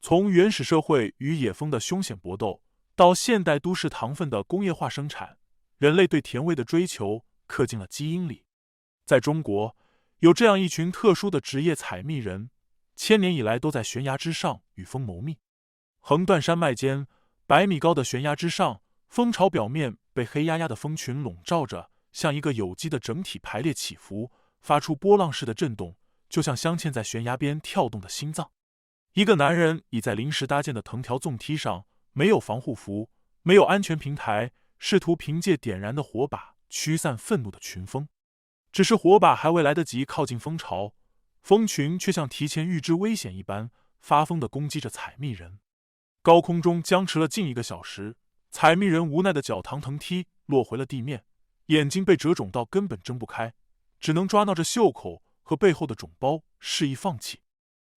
从原始社会与野蜂的凶险搏斗，到现代都市糖分的工业化生产，人类对甜味的追求刻进了基因里。在中国，有这样一群特殊的职业采蜜人，千年以来都在悬崖之上与蜂谋蜜。横断山脉间，100米高的悬崖之上，蜂巢表面被黑压压的蜂群笼罩着，像一个有机的整体排列起伏，发出波浪式的震动，就像镶嵌在悬崖边跳动的心脏。一个男人倚在临时搭建的藤条纵梯上，没有防护服，没有安全平台，试图凭借点燃的火把驱散愤怒的群蜂。只是火把还未来得及靠近蜂巢，蜂群却像提前预知危险一般，发疯地攻击着采蜜人。高空中僵持了近1个小时，采蜜人无奈地脚踏藤梯落回了地面，眼睛被折肿到根本睁不开，只能抓挠着袖口和背后的肿包，示意放弃。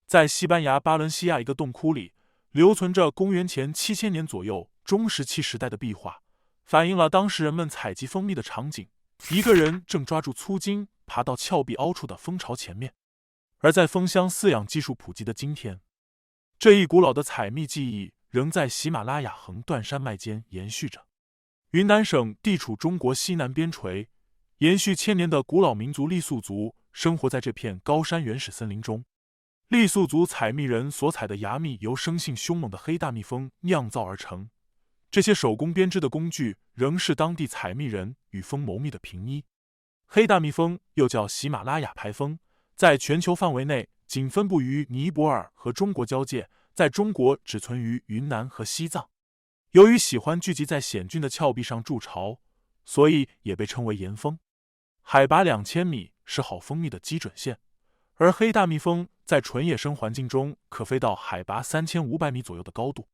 在西班牙巴伦西亚一个洞窟里，留存着公元前7000年左右中石器时代的壁画，反映了当时人们采集蜂蜜的场景。一个人正抓住粗茎，爬到峭壁凹处的蜂巢前面。而在蜂箱饲养技术普及的今天，这一古老的采蜜技艺仍在喜马拉雅横断山脉间延续着。云南省地处中国西南边陲，延续千年的古老民族傈僳族生活在这片高山原始森林中。傈僳族采蜜人所采的芽蜜由生性凶猛的黑大蜜蜂酿造而成，这些手工编织的工具仍是当地采蜜人与蜂谋蜜的平依。黑大蜜蜂又叫喜马拉雅排蜂，在全球范围内仅分布于尼泊尔和中国交界，在中国只存于云南和西藏。由于喜欢聚集在险峻的峭壁上筑巢，所以也被称为岩蜂。海拔2000米是好蜂蜜的基准线，而黑大蜜蜂在纯野生环境中可飞到海拔3500米左右的高度。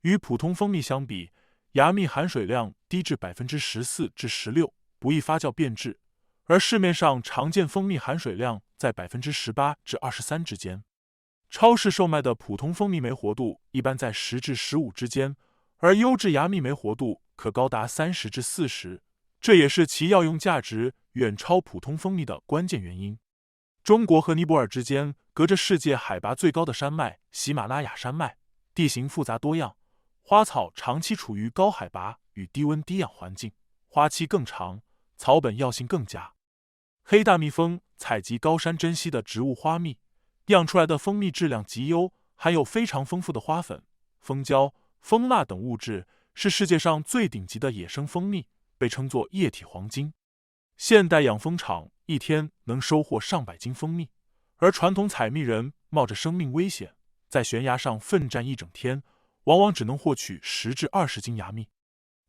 与普通蜂蜜相比，芽蜜含水量低至14%至16%，不易发酵变质，而市面上常见蜂蜜含水量在18%至23%之间。超市售卖的普通蜂蜜酶活度一般在10至15之间，而优质芽蜜酶活度可高达30至40%，这也是其药用价值远超普通蜂蜜的关键原因。中国和尼泊尔之间隔着世界海拔最高的山脉喜马拉雅山脉，地形复杂多样，花草长期处于高海拔与低温低氧环境，花期更长，草本药性更佳。黑大蜜蜂采集高山珍稀的植物花蜜，酿出来的蜂蜜质量极优，含有非常丰富的花粉、蜂胶、蜂蜡等物质，是世界上最顶级的野生蜂蜜，被称作液体黄金。现代养蜂场一天能收获上百斤蜂蜜，而传统采蜜人冒着生命危险，在悬崖上奋战一整天，往往只能获取10至20斤芽蜜。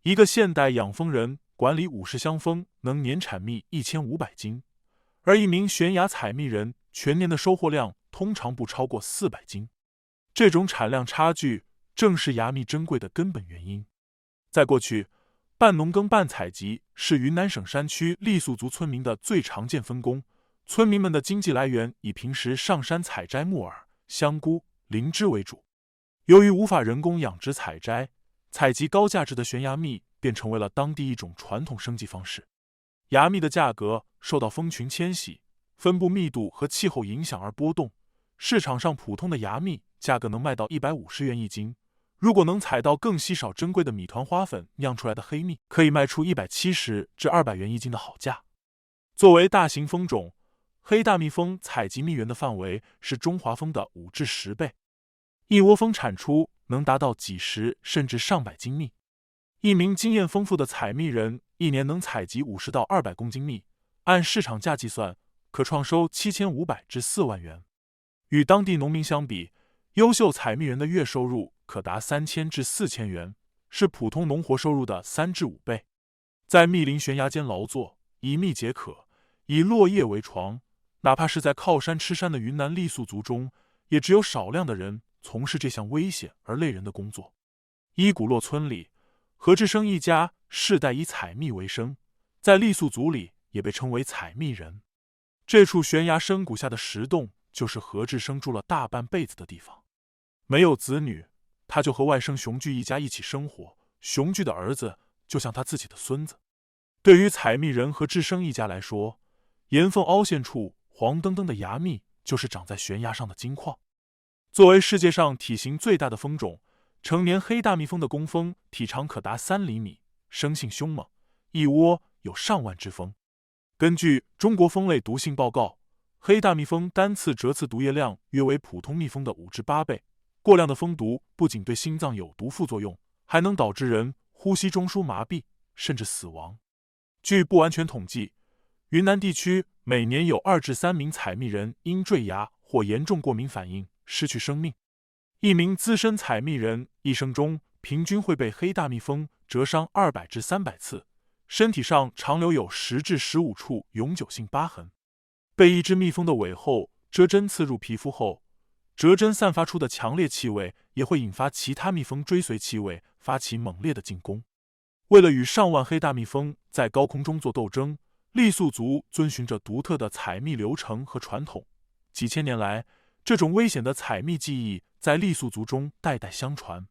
一个现代养蜂人管理50箱蜂，能年产蜜1500斤，而一名悬崖采蜜人全年的收获量通常不超过400斤。这种产量差距正是芽蜜珍贵的根本原因。在过去，半农耕半采集是云南省山区傈僳族村民的最常见分工，村民们的经济来源以平时上山采摘木耳、香菇、灵芝为主。由于无法人工养殖采摘，采集高价值的悬崖蜜便成为了当地一种传统生计方式。芽蜜的价格受到蜂群迁徙、分布密度和气候影响而波动，市场上普通的芽蜜价格能卖到150元一斤，如果能采到更稀少珍贵的米团花粉酿出来的黑蜜，可以卖出170至200元一斤的好价。作为大型蜂种，黑大蜜蜂采集蜜源的范围是中华蜂的5至10倍，一窝蜂产出能达到几十甚至上百斤蜜。一名经验丰富的采蜜人一年能采集50到200公斤蜜，按市场价计算，可创收7500至4万元。与当地农民相比，优秀采蜜人的月收入可达3000至4000元，是普通农活收入的3至5倍。在密林悬崖间劳作，以蜜解渴，以落叶为床，哪怕是在靠山吃山的云南傈僳族中，也只有少量的人从事这项危险而累人的工作。依古洛村里，何志生一家世代以采蜜为生，在傈僳族里也被称为采蜜人。这处悬崖深谷下的石洞，就是何志生住了大半辈子的地方。没有子女，他就和外甥熊巨一家一起生活，熊巨的儿子就像他自己的孙子。对于采蜜人和志生一家来说，岩缝凹陷处黄澄澄的芽蜜就是长在悬崖上的金矿。作为世界上体型最大的蜂种，成年黑大蜜蜂的工蜂体长可达3厘米，生性凶猛，一窝有上万只蜂。根据中国蜂类毒性报告，黑大蜜蜂单次蛰刺毒液量约为普通蜜蜂的5至8倍。过量的蜂毒不仅对心脏有毒副作用，还能导致人呼吸中枢麻痹，甚至死亡。据不完全统计，云南地区每年有2至3名采蜜人因坠牙或严重过敏反应失去生命。一名资深采蜜人一生中平均会被黑大蜜蜂蛰伤200至300次，身体上常留有10至15处永久性疤痕。被一只蜜蜂的尾后蛰针刺入皮肤后，蛰针散发出的强烈气味也会引发其他蜜蜂追随气味，发起猛烈的进攻。为了与上万黑大蜜蜂在高空中做斗争，傈僳族遵循着独特的采蜜流程和传统。几千年来，这种危险的采蜜技艺在傈僳族中代代相传。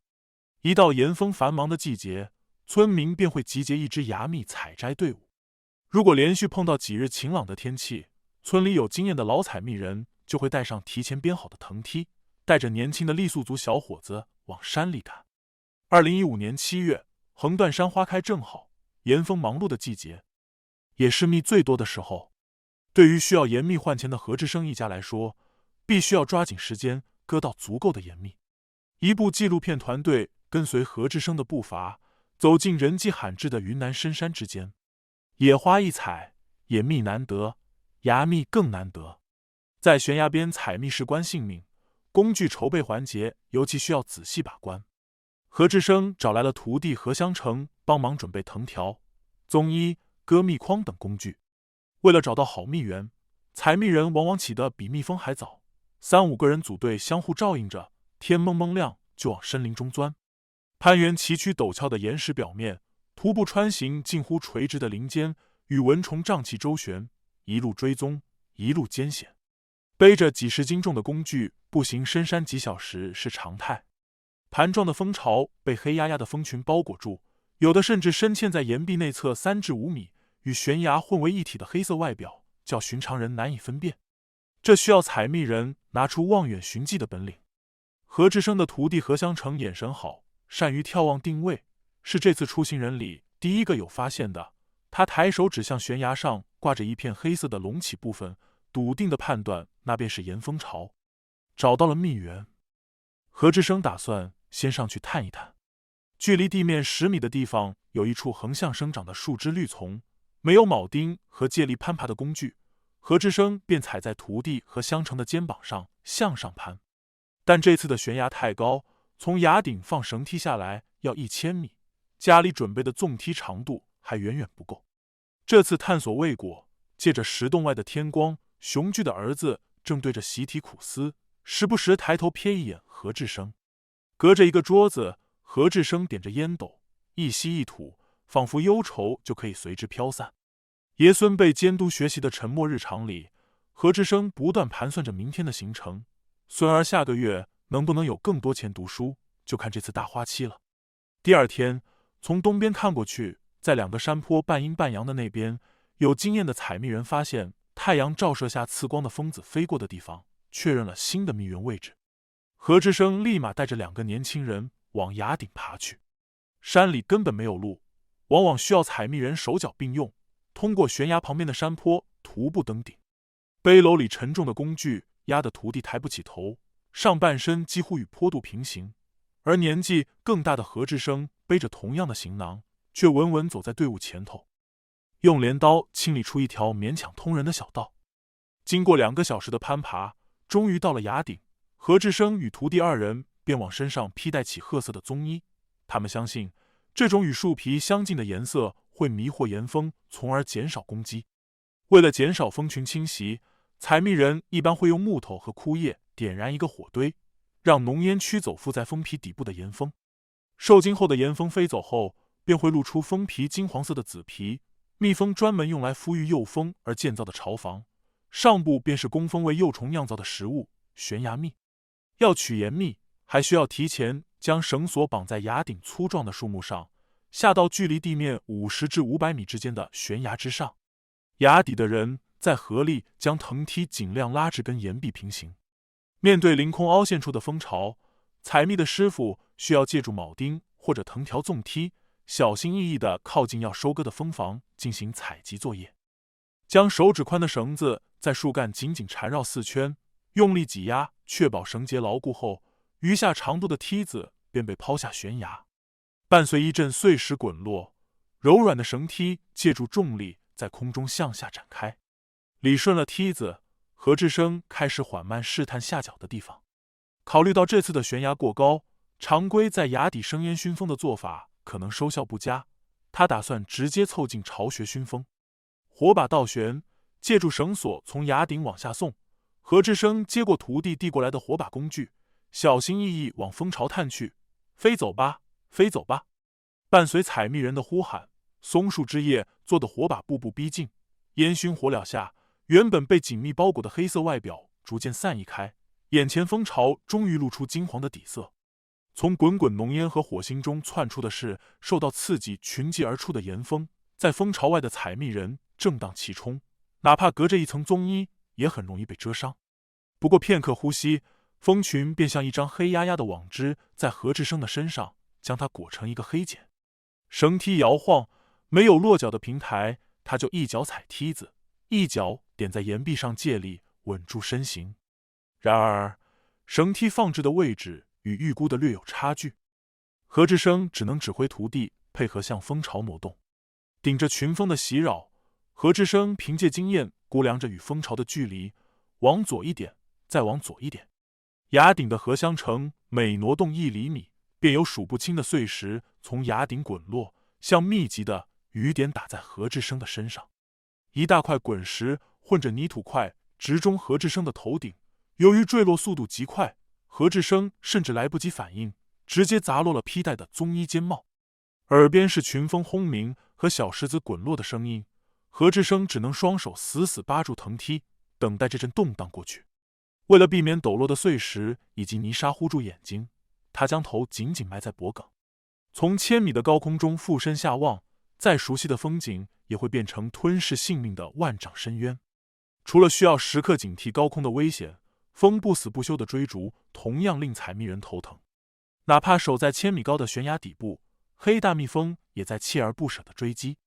一到盐蜂繁忙的季节，村民便会集结一支芽蜜采摘队伍。如果连续碰到几日晴朗的天气，村里有经验的老采蜜人就会带上提前编好的藤梯，带着年轻的傈僳族小伙子往山里赶。2015年7月，横断山花开正好，盐蜂忙碌的季节，也是蜜最多的时候。对于需要盐蜜换钱的何志生一家来说，必须要抓紧时间割到足够的盐蜜。一部纪录片团队跟随何志生的步伐，走进人迹罕至的云南深山之间。野花易采，野蜜难得，芽蜜更难得。在悬崖边采蜜事关性命，工具筹备环节尤其需要仔细把关。何志生找来了徒弟何香成帮忙准备藤条、棕衣、割蜜筐等工具。为了找到好蜜源，采蜜人往往起得比蜜蜂还早，3、5个人组队相互照应着，天蒙蒙亮就往森林中钻。攀援崎岖陡峭的岩石表面，徒步穿行近乎垂直的林间，与蚊虫瘴气周旋，一路追踪，一路艰险。背着几十斤重的工具，步行深山几小时是常态。盘状的蜂巢被黑压压的蜂群包裹住，有的甚至深嵌在岩壁内侧3至5米，与悬崖混为一体的黑色外表，叫寻常人难以分辨。这需要采蜜人拿出望远寻迹的本领。何志生的徒弟何香成眼神好，善于眺望定位，是这次出行人里第一个有发现的。他抬手指向悬崖上挂着一片黑色的隆起部分，笃定地判断那便是岩蜂巢。找到了蜜源，何志生打算先上去探一探。距离地面10米的地方有一处横向生长的树枝绿丛，没有铆钉和借力攀爬的工具，何志生便踩在徒弟和香成的肩膀上向上攀。但这次的悬崖太高，从崖顶放绳梯下来要1000米，家里准备的纵梯长度还远远不够。这次探索未果，借着石洞外的天光，熊居的儿子正对着习题苦思，时不时抬头瞥一眼何志生。隔着一个桌子，何志生点着烟斗，一吸一吐，仿佛忧愁就可以随之飘散。爷孙辈监督学习的沉默日常里，何志生不断盘算着明天的行程。孙儿下个月能不能有更多钱读书，就看这次大花期了。第二天，从东边看过去，在2个山坡半阴半阳的那边，有经验的采蜜人发现太阳照射下刺光的蜂子飞过的地方，确认了新的蜜源位置。何志生立马带着2个年轻人往崖顶爬去。山里根本没有路，往往需要采蜜人手脚并用，通过悬崖旁边的山坡徒步登顶。背篓里沉重的工具压得徒弟抬不起头，上半身几乎与坡度平行，而年纪更大的何志生背着同样的行囊，却稳稳走在队伍前头，用镰刀清理出一条勉强通人的小道。经过2个小时的攀爬，终于到了崖顶。何志生与徒弟2人便往身上披戴起褐色的棕衣，他们相信这种与树皮相近的颜色会迷惑盐蜂，从而减少攻击。为了减少蜂群侵袭，采蜜人一般会用木头和枯叶点燃一个火堆，让浓烟驱走附在蜂皮底部的盐蜂。受惊后的盐蜂飞走后，便会露出蜂皮金黄色的紫皮。蜜蜂专门用来孵育幼蜂而建造的巢房，上部便是工蜂为幼虫酿造的食物——悬崖蜜。要取盐蜜，还需要提前将绳索绑在崖顶粗壮的树木上，下到距离地面50至500米之间的悬崖之上。崖底的人再合力将藤梯尽量拉至跟岩壁平行。面对凌空凹陷处的蜂巢，采蜜的师傅需要借助铆钉或者藤条纵梯，小心翼翼地靠近要收割的蜂房进行采集作业。将手指宽的绳子在树干紧紧缠绕4圈，用力挤压，确保绳结牢固后，余下长度的梯子便被抛下悬崖。伴随一阵碎石滚落，柔软的绳梯借助重力在空中向下展开。理顺了梯子，何志生开始缓慢试探下脚的地方。考虑到这次的悬崖过高，常规在崖底生烟熏风的做法可能收效不佳，他打算直接凑近巢穴熏风。火把倒悬，借助绳索从崖顶往下送。何志生接过徒弟递过来的火把工具，小心翼翼往蜂巢探去。飞走吧，飞走吧！伴随采蜜人的呼喊，松树枝叶做的火把步步逼近。烟熏火燎下，原本被紧密包裹的黑色外表逐渐散溢开，眼前蜂巢终于露出金黄的底色。从滚滚浓烟和火星中窜出的是受到刺激群集而出的炎蜂，在蜂巢外的采蜜人正当其冲，哪怕隔着一层棕衣，也很容易被蛰伤。不过片刻呼吸，蜂群便像一张黑压压的网织在何志生的身上，将他裹成一个黑茧。绳梯摇晃，没有落脚的平台，他就一脚踩梯子，一脚点在岩壁上借力，稳住身形。然而，绳梯放置的位置与预估的略有差距，何志生只能指挥徒弟配合向蜂巢挪动。顶着群蜂的袭扰，何志生凭借经验估量着与蜂巢的距离，往左一点，再往左一点。崖顶的荷香城每挪动1厘米，便有数不清的碎石从崖顶滚落，像密集的雨点打在何志生的身上。一大块滚石混着泥土块直中何志生的头顶，由于坠落速度极快，何志生甚至来不及反应，直接砸落了披戴的棕衣尖帽。耳边是群蜂轰鸣和小石子滚落的声音，何志生只能双手死死扒住藤梯，等待这阵动荡过去。为了避免抖落的碎石以及泥沙糊住眼睛，他将头紧紧埋在脖颈。从1000米的高空中俯身下望，再熟悉的风景也会变成吞噬性命的万丈深渊。除了需要时刻警惕高空的危险，风不死不休的追逐同样令采蜜人头疼。哪怕守在1000米高的悬崖底部，黑大蜜蜂也在锲而不舍地追击。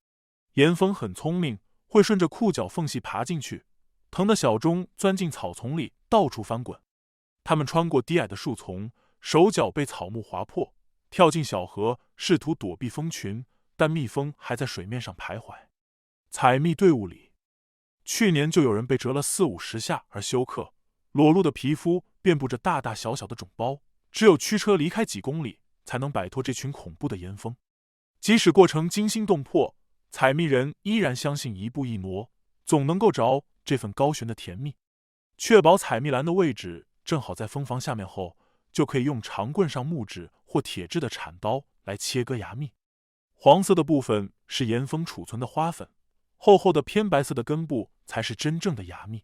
岩蜂很聪明，会顺着裤脚缝隙爬进去，疼的小钟钻进草丛里到处翻滚。它们穿过低矮的树丛，手脚被草木划破，跳进小河，试图躲避蜂群，但蜜蜂还在水面上徘徊。采蜜队伍里，去年就有人被蛰了40-50下而休克，裸露的皮肤遍布着大大小小的肿包，只有驱车离开几公里，才能摆脱这群恐怖的岩蜂。即使过程惊心动魄，采蜜人依然相信一步一挪，总能够着这份高悬的甜蜜。确保采蜜篮的位置正好在蜂房下面后，就可以用长棍上木质或铁质的铲刀来切割芽蜜。黄色的部分是岩蜂储存的花粉，厚厚的偏白色的根部才是真正的芽蜜。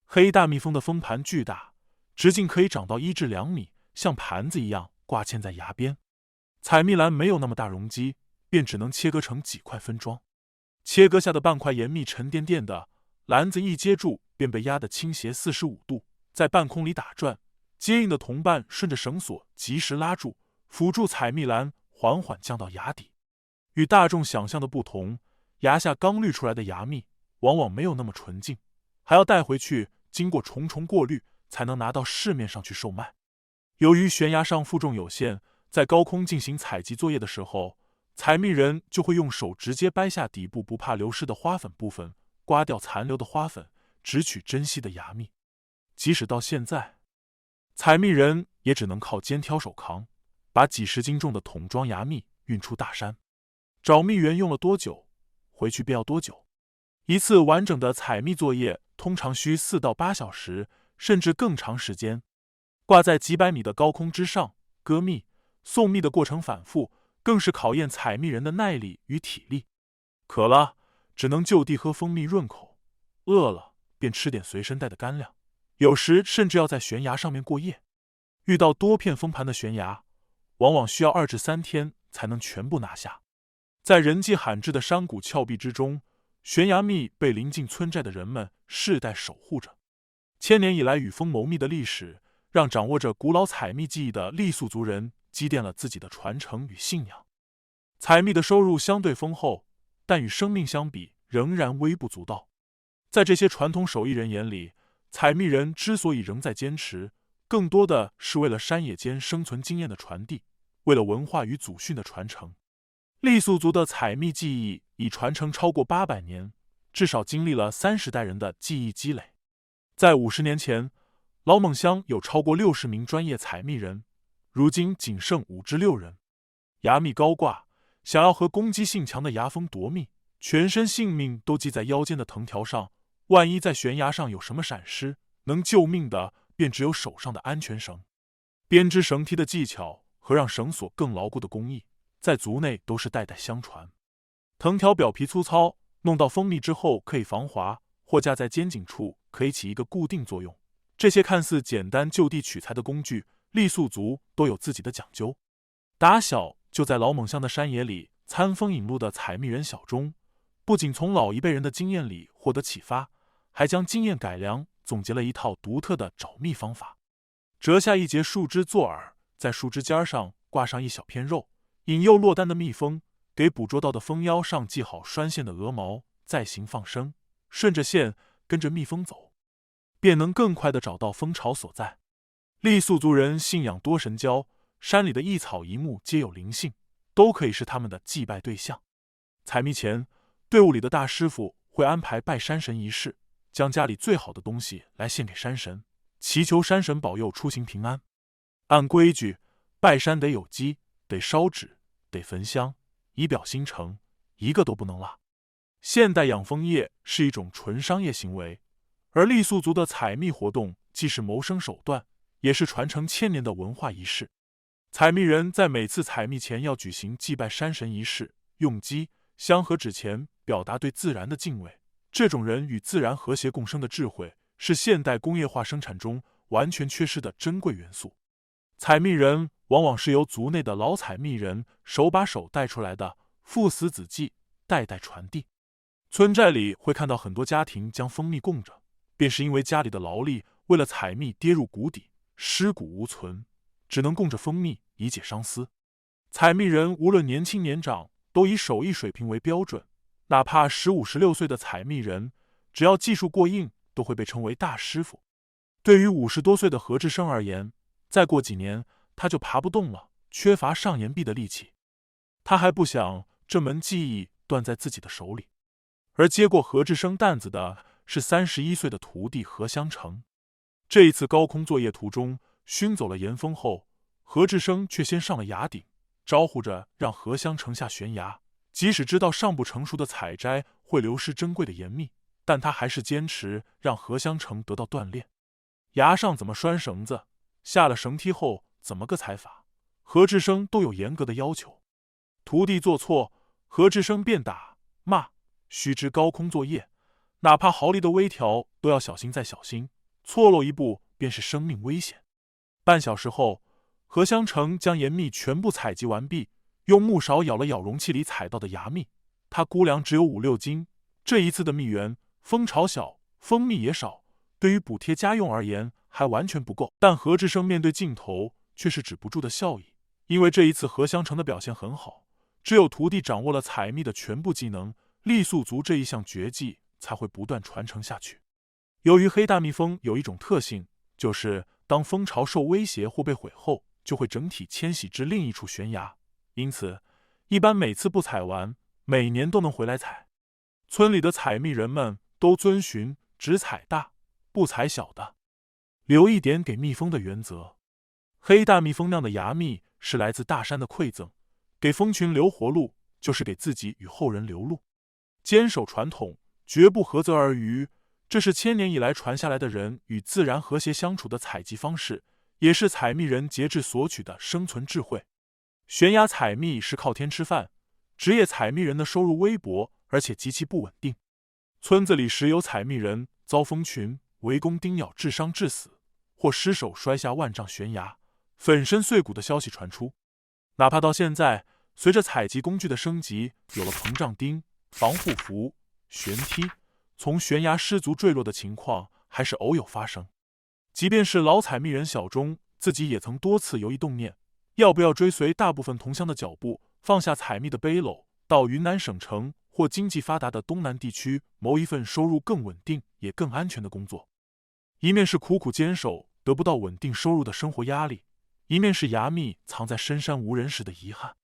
黑大蜜蜂的蜂盘巨大，直径可以长到1至2米，像盘子一样挂嵌在芽边。采蜜篮没有那么大容积，便只能切割成几块分装。切割下的半块岩蜜沉甸甸的，篮子一接住便被压得倾斜45度，在半空里打转。接应的同伴顺着绳索及时拉住，辅助采蜜篮缓缓降到崖底。与大众想象的不同，崖下刚滤出来的芽蜜往往没有那么纯净，还要带回去经过重重过滤，才能拿到市面上去售卖。由于悬崖上负重有限，在高空进行采集作业的时候，采蜜人就会用手直接掰下底部不怕流失的花粉部分，刮掉残留的花粉，只取珍稀的芽蜜。即使到现在，采蜜人也只能靠肩挑手扛，把几十斤重的桶装芽蜜运出大山。找蜜源用了多久，回去便要多久。一次完整的采蜜作业通常需4到8小时，甚至更长时间。挂在几百米的高空之上，割蜜、送蜜的过程反复，更是考验采蜜人的耐力与体力。渴了，只能就地喝蜂蜜润口；饿了，便吃点随身带的干粮。有时甚至要在悬崖上面过夜。遇到多片蜂盘的悬崖，往往需要2至3天才能全部拿下。在人迹罕至的山谷峭壁之中，悬崖蜜被临近村寨的人们世代守护着。1000年以来与蜂谋蜜的历史，让掌握着古老采蜜技艺的傈僳族人积淀了自己的传承与信仰。采蜜的收入相对丰厚，但与生命相比，仍然微不足道。在这些传统手艺人眼里，采蜜人之所以仍在坚持，更多的是为了山野间生存经验的传递，为了文化与祖训的传承。傈僳族的采蜜技艺已传承超过800年，至少经历了30代人的技艺积累。在50年前，老勐乡有超过60名专业采蜜人，如今仅剩5至6人。牙蜜高挂，想要和攻击性强的牙蜂夺蜜，全身性命都系在腰间的藤条上，万一在悬崖上有什么闪失，能救命的便只有手上的安全绳。编织绳梯的技巧和让绳索更牢固的工艺，在族内都是代代相传。藤条表皮粗糙，弄到蜂蜜之后可以防滑，或架在肩颈处可以起一个固定作用。这些看似简单就地取材的工具，傈僳族都有自己的讲究。打小就在老勐乡的山野里餐风饮露的采蜜人小钟，不仅从老一辈人的经验里获得启发，还将经验改良，总结了一套独特的找蜜方法。折下一截树枝做饵，在树枝尖上挂上一小片肉，引诱落单的蜜蜂，给捕捉到的蜂腰上系好拴线的鹅毛，再行放生，顺着线跟着蜜蜂走，便能更快地找到蜂巢所在。傈僳族人信仰多神教，山里的一草一木皆有灵性，都可以是他们的祭拜对象。采蜜前，队伍里的大师傅会安排拜山神仪式，将家里最好的东西来献给山神，祈求山神保佑出行平安。按规矩，拜山得有鸡，得烧纸，得焚香，以表心诚，一个都不能落。现代养蜂业是一种纯商业行为，而傈僳族的采蜜活动既是谋生手段，也是传承千年的文化仪式。采蜜人在每次采蜜前要举行祭拜山神仪式，用鸡、香和纸钱表达对自然的敬畏。这种人与自然和谐共生的智慧，是现代工业化生产中完全缺失的珍贵元素。采蜜人往往是由族内的老采蜜人手把手带出来的，父死子继，代代传递。村寨里会看到很多家庭将蜂蜜供着，便是因为家里的劳力为了采蜜跌入谷底，尸骨无存，只能供着蜂蜜以解伤思。采蜜人无论年轻年长，都以手艺水平为标准，哪怕15、16岁的采蜜人，只要技术过硬，都会被称为大师傅。对于50多岁的何志生而言，再过几年他就爬不动了，缺乏上岩壁的力气。他还不想这门技艺断在自己的手里。而接过何志生担子的是31岁的徒弟何香成。这一次高空作业途中，熏走了岩峰后，何志生却先上了崖顶，招呼着让何香成下悬崖。即使知道尚不成熟的采摘会流失珍贵的岩蜜，但他还是坚持让何香成得到锻炼。崖上怎么拴绳子，下了绳梯后怎么个采法，何志生都有严格的要求。徒弟做错，何志生便打骂。须知高空作业，哪怕毫厘的微调都要小心再小心，错漏一步便是生命危险。半小时后，何香成将岩蜜全部采集完毕，用木勺舀了舀容器里采到的芽蜜。他估量只有5、6斤。这一次的蜜源，蜂巢小，蜂蜜也少，对于补贴家用而言还完全不够。但何志生面对镜头却是止不住的笑意，因为这一次何香成的表现很好，只有徒弟掌握了采蜜的全部技能，傈僳族这一项绝技才会不断传承下去。由于黑大蜜蜂有一种特性，就是当蜂巢受威胁或被毁后，就会整体迁徙至另一处悬崖，因此一般每次不采完，每年都能回来采。村里的采蜜人们都遵循只采大不采小的，留一点给蜜蜂的原则。黑大蜜蜂酿的芽蜜是来自大山的馈赠，给蜂群留活路，就是给自己与后人留路。坚守传统，绝不涸泽而渔，这是千年以来传下来的人与自然和谐相处的采集方式，也是采蜜人节制索取的生存智慧。悬崖采蜜是靠天吃饭，职业采蜜人的收入微薄，而且极其不稳定。村子里时有采蜜人遭蜂群围攻叮咬致伤致死，或失手摔下万丈悬崖，粉身碎骨的消息传出。哪怕到现在，随着采集工具的升级，有了膨胀钉、防护服、悬梯，从悬崖失足坠落的情况还是偶有发生。即便是老采蜜人小钟，自己也曾多次犹豫动念，要不要追随大部分同乡的脚步，放下采蜜的背篓，到云南省城或经济发达的东南地区谋一份收入更稳定也更安全的工作。一面是苦苦坚守得不到稳定收入的生活压力，一面是牙蜜藏在深山无人时的遗憾。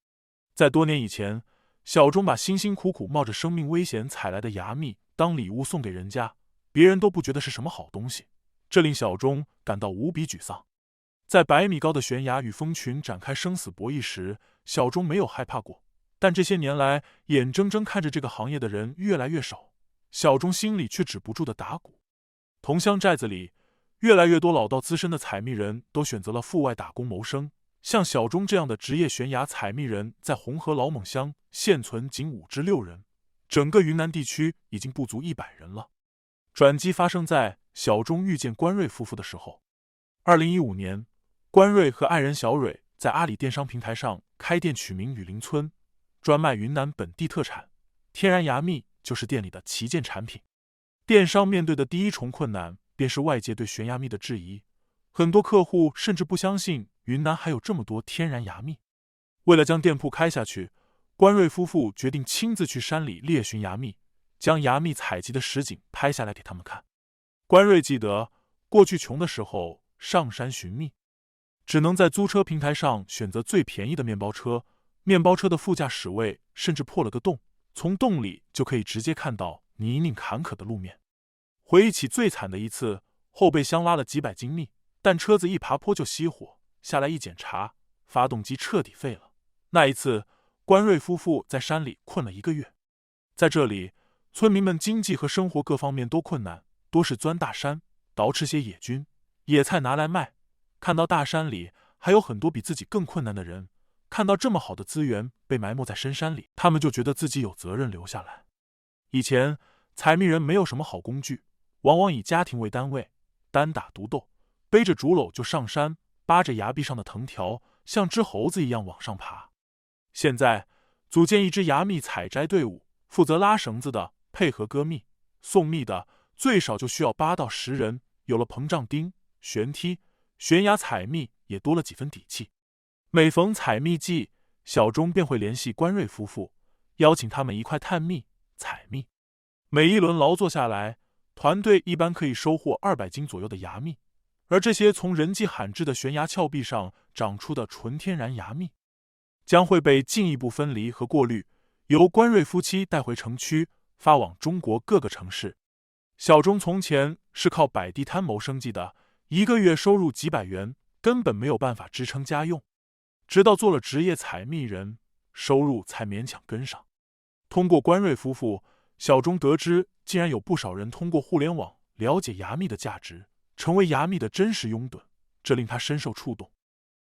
在多年以前，小钟把辛辛苦苦冒着生命危险采来的牙蜜当礼物送给人家，别人都不觉得是什么好东西，这令小钟感到无比沮丧。在100米高的悬崖与蜂群展开生死博弈时，小钟没有害怕过，但这些年来，眼睁睁看着这个行业的人越来越少，小钟心里却止不住的打鼓。同乡寨子里，越来越多老道资深的采蜜人都选择了赴外打工谋生。像小钟这样的职业悬崖采蜜人，在红河老勐乡现存仅5至6人，整个云南地区已经不足100人了。转机发生在小钟遇见关瑞夫妇的时候。2015年，关瑞和爱人小蕊在阿里电商平台上开店，取名雨林村，专卖云南本地特产，天然牙蜜就是店里的旗舰产品。电商面对的第一重困难便是外界对悬崖蜜的质疑，很多客户甚至不相信云南还有这么多天然牙蜜。为了将店铺开下去，关瑞夫妇决定亲自去山里猎寻牙蜜，将牙蜜采集的实景拍下来给他们看。关瑞记得，过去穷的时候上山寻蜜，只能在租车平台上选择最便宜的面包车，面包车的副驾驶位甚至破了个洞，从洞里就可以直接看到泥泞坎坷的路面。回忆起最惨的一次，后备箱拉了几百斤蜜，但车子一爬坡就熄火，下来一检查，发动机彻底废了。那一次，关瑞夫妇在山里困了1个月。在这里，村民们经济和生活各方面都困难，多是钻大山，倒吃些野菌、野菜拿来卖。看到大山里还有很多比自己更困难的人，看到这么好的资源被埋没在深山里，他们就觉得自己有责任留下来。以前，采蜜人没有什么好工具，往往以家庭为单位，单打独斗，背着竹篓就上山，扒着崖壁上的藤条，像只猴子一样往上爬。现在，组建一支牙蜜采摘队伍，负责拉绳子的，配合割蜜、送蜜的，最少就需要8到10人。有了膨胀钉、悬梯，悬崖采蜜也多了几分底气。每逢采蜜季，小钟便会联系关瑞夫妇，邀请他们一块探蜜、采蜜。每一轮劳作下来，团队一般可以收获200斤左右的牙蜜，而这些从人迹罕至的悬崖峭壁上长出的纯天然牙蜜，将会被进一步分离和过滤，由关瑞夫妻带回城区，发往中国各个城市。小钟从前是靠摆地摊谋生计的，1个月收入几百元，根本没有办法支撑家用。直到做了职业采蜜人，收入才勉强跟上。通过关瑞夫妇，小钟得知竟然有不少人通过互联网了解牙蜜的价值，成为牙蜜的真实拥趸，这令他深受触动。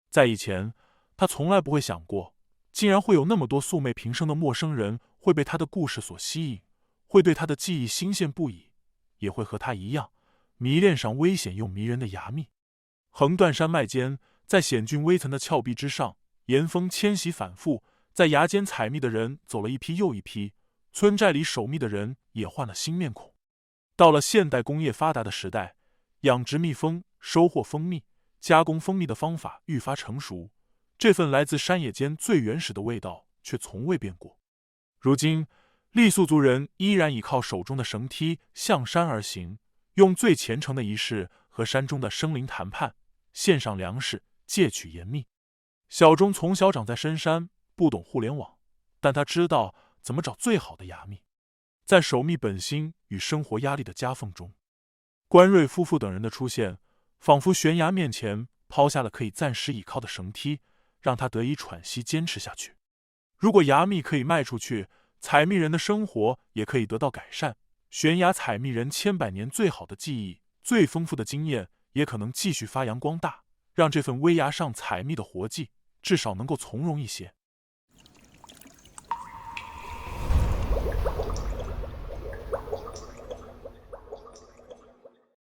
在以前，他从来不会想过，竟然会有那么多素昧平生的陌生人会被他的故事所吸引，会对他的技艺新鲜不已，也会和他一样迷恋上危险又迷人的牙蜜。横断山脉间，在险峻危层的峭壁之上，岩峰迁徙反复，在崖间采蜜的人走了一批又一批，村寨里守密的人也换了新面孔。到了现代工业发达的时代，养殖蜜蜂、收获蜂蜜、加工蜂蜜的方法愈发成熟，这份来自山野间最原始的味道却从未变过。如今，傈僳族人依然倚靠手中的绳梯向山而行，用最虔诚的仪式和山中的生灵谈判，献上粮食，借取盐蜜。小钟从小长在深山，不懂互联网，但他知道怎么找最好的牙蜜。在守密本心与生活压力的夹缝中，关瑞夫妇等人的出现，仿佛悬崖面前抛下了可以暂时倚靠的绳梯，让他得以喘息坚持下去。如果牙蜜可以卖出去，采蜜人的生活也可以得到改善，悬崖采蜜人千百年最好的记忆、最丰富的经验也可能继续发扬光大，让这份危崖上采蜜的活计至少能够从容一些。